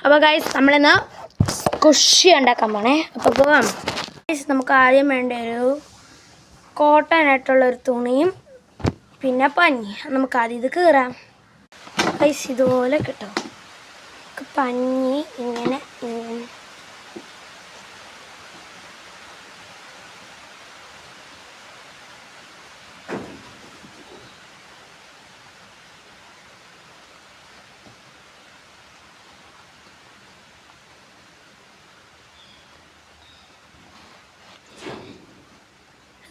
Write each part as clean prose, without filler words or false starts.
അപ്പോൾ ഗൈസ് നമ്മളിന്ന് സ്ക്വിഷി ഉണ്ടാക്കാൻ പോണേ. അപ്പോൾ പോവാം ഗൈസ്. നമുക്ക് ആദ്യം വേണ്ട ഒരു കോട്ടൺ ആയിട്ടുള്ളൊരു തുണിയും പിന്നെ പഞ്ഞി. നമുക്ക് ആദ്യം ഇത് കീറാം ഗൈസ്. ഇതുപോലെ കിട്ടും. പഞ്ഞി ഇങ്ങനെ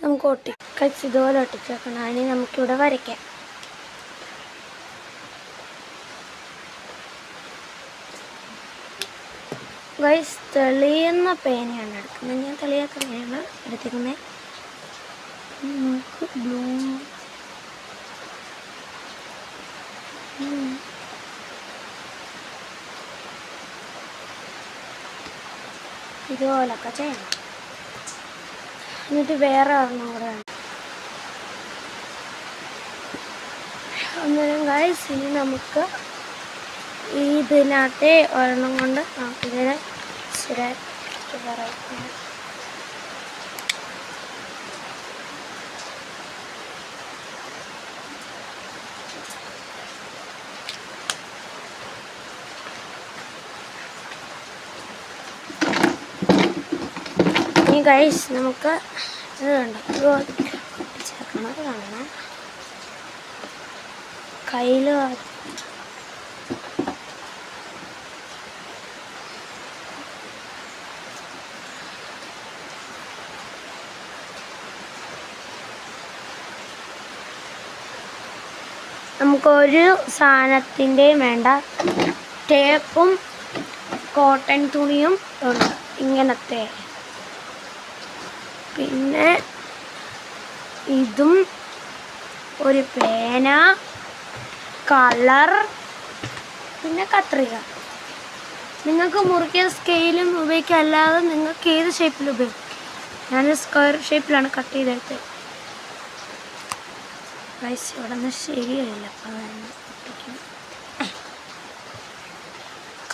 നമുക്ക് ഒട്ടിക്കച്ച് ഇതുപോലെ ഒട്ടിച്ച് വെക്കണം. അതിന് നമുക്കിവിടെ വരയ്ക്കാം. ഗൈസ് തെളിയുന്ന പേനയാണ് എടുക്കുന്നത്. ഞാൻ തെളിയാത്ത പേനയാണ് എടുത്തിരിക്കുന്നത്. നമുക്ക് ബ്ലൂ ഇതുപോലൊക്കെ ചെയ്യണം. എന്നിട്ട് വേറെ ഒരെണ്ണം കൂടെ അന്നേരം ഗൈസ് ഇനി നമുക്ക് ഇതിനകത്തെ ഒരെണ്ണം കൊണ്ട് നമുക്കിതിനെ ശരിയാക്കി പറയാം. ഗൈസ് നമുക്ക് ഇത് കണ്ടോ ചേർക്കണത് കാണണം. കയ്യിൽ നമുക്കൊരു സാധനത്തിൻ്റെയും വേണ്ട. ടേപ്പും കോട്ടൺ തുണിയും ഉണ്ട് ഇങ്ങനത്തെ. പിന്നെ ഇതും ഒരു പേന, കളർ, പിന്നെ കത്രിക. നിങ്ങൾക്ക് മുറിക്കിയ സ്കെയിലും ഉപയോഗിക്കാം, അല്ലാതെ നിങ്ങൾക്ക് ഏത് ഷേപ്പിൽ ഉപയോഗിക്കാം. ഞാൻ സ്ക്വയർ ഷേപ്പിലാണ് കട്ട് ചെയ്തെടുത്തത്. ഗൈസ് ഇവിടെ നിന്ന് ശരിയായില്ല. അപ്പം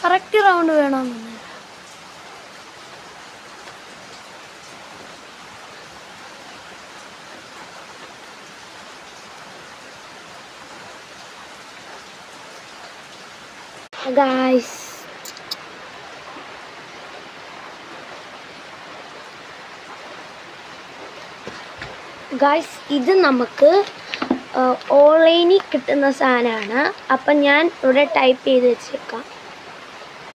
കറക്റ്റ് റൗണ്ട് വേണമെന്നില്ല. ഗായ്സ് ഇത് നമുക്ക് ഓൺലൈനിൽ കിട്ടുന്ന സാധനമാണ്. അപ്പം ഞാൻ ഇവിടെ ടൈപ്പ് ചെയ്ത് വെച്ചേക്കാം.